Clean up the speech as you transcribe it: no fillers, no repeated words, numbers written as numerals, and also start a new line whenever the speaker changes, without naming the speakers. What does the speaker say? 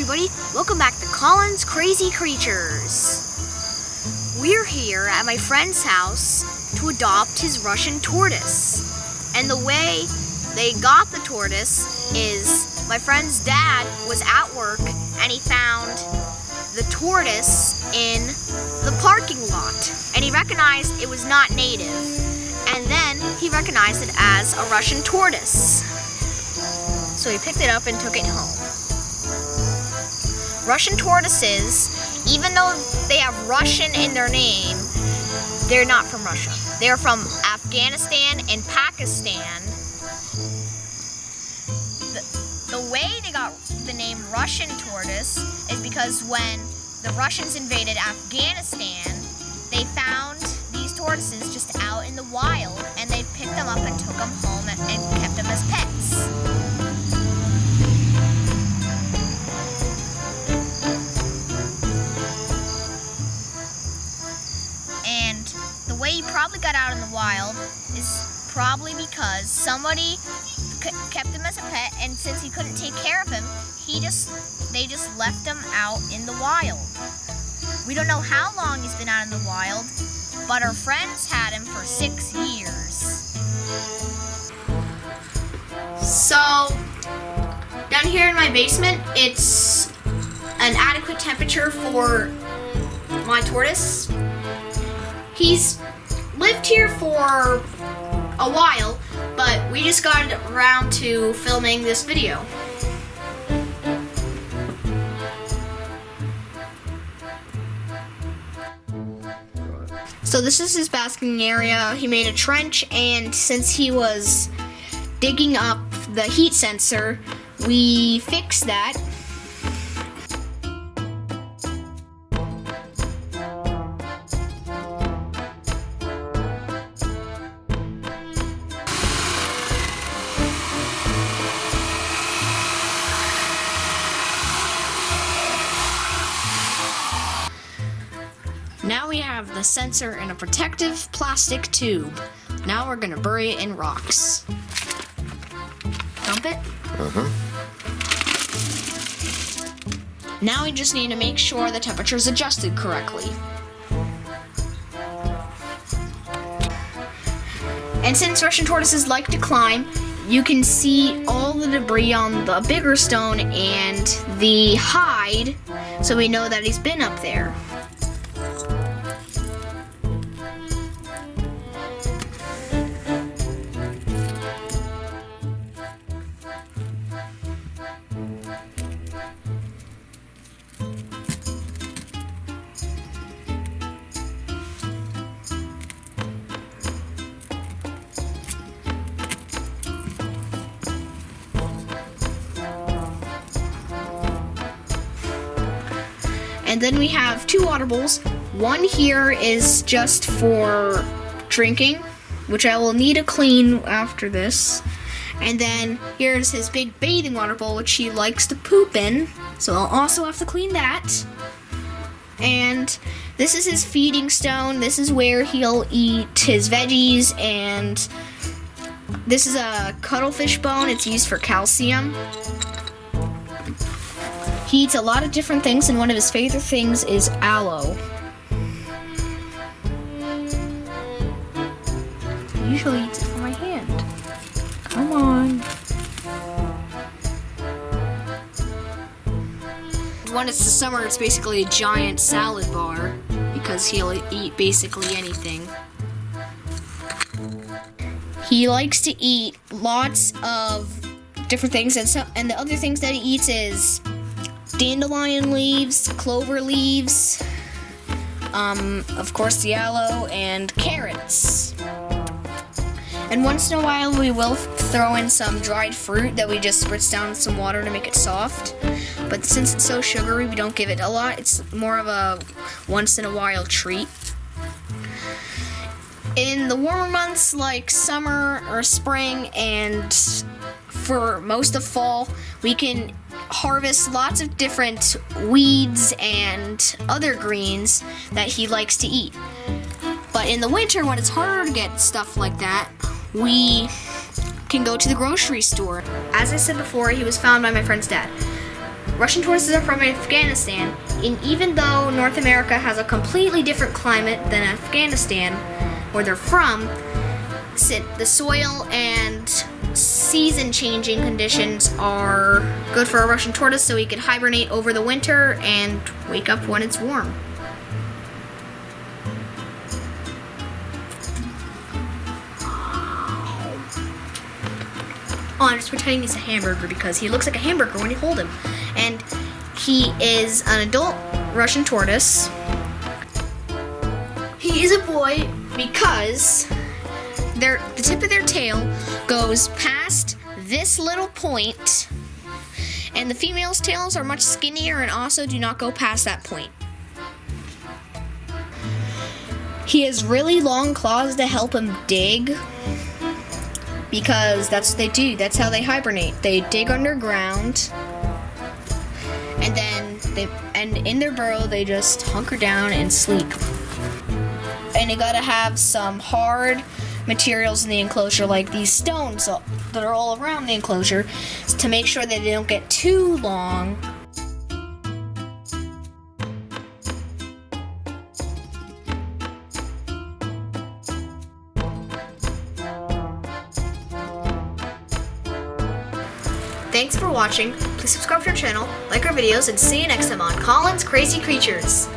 everybody, welcome back to Colin's Crazy Creatures. We're here at my friend's house to adopt his Russian tortoise. And the way they got the tortoise is my friend's dad was at work and he found the tortoise in the parking lot. And he recognized it was not native. And then he recognized it as a Russian tortoise. So he picked it up and took it home. Russian tortoises, even though they have Russian in their name, they're not from Russia. They're from Afghanistan and Pakistan. The way they got the name Russian tortoise is because when the Russians invaded Afghanistan, they found these tortoises just out in the wild, and they picked them up and took them home and kept them as pets. And the way he probably got out in the wild is probably because somebody kept him as a pet, and since he couldn't take care of him, they just left him out in the wild. We don't know how long he's been out in the wild, but our friends had him for 6 years. So, down here in my basement, it's an adequate temperature for my tortoise. He's lived here for a while, but we just got around to filming this video. So this is his basking area. He made a trench, and since he was digging up the heat sensor, we fixed that. Now we have the sensor in a protective plastic tube. Now we're gonna bury it in rocks. Dump it. Now we just need to make sure the temperature is adjusted correctly. And since Russian tortoises like to climb, you can see all the debris on the bigger stone and the hide, so we know that he's been up there. And then we have 2 water bowls. One here is just for drinking, which I will need to clean after this. And then here's his big bathing water bowl, which he likes to poop in, so I'll also have to clean that. And this is his feeding stone. This is where he'll eat his veggies, and this is a cuttlefish bone. It's used for calcium. He eats a lot of different things, and one of his favorite things is aloe. He usually eats it from my hand. Come on. When it's the summer, it's basically a giant salad bar because he'll eat basically anything. He likes to eat lots of different things, and the other things that he eats is dandelion leaves, clover leaves, of course the aloe, and carrots. And once in a while we will throw in some dried fruit that we just spritz down in some water to make it soft. But since it's so sugary, we don't give it a lot. It's more of a once in a while treat. In the warmer months like summer or spring, and for most of fall, we can harvest lots of different weeds and other greens that he likes to eat. But in the winter, when it's harder to get stuff like that, we can go to the grocery store. As I said before, he was found by my friend's dad. Russian tortoises are from Afghanistan, and even though North America has a completely different climate than Afghanistan, where they're from, the soil and season-changing conditions are good for a Russian tortoise, so he can hibernate over the winter and wake up when it's warm. Oh, I'm just pretending he's a hamburger because he looks like a hamburger when you hold him. And he is an adult Russian tortoise. He is a boy because the tip of their tail goes past this little point, and the female's tails are much skinnier and also do not go past that point. He has really long claws to help him dig, because that's what they do. That's how they hibernate. They dig underground, and then in their burrow they just hunker down and sleep. And you gotta have some hard materials in the enclosure, like these stones that are all around the enclosure, to make sure that they don't get too long. Thanks for watching. Please subscribe to our channel, like our videos, and see you next time on Colin's Crazy Creatures.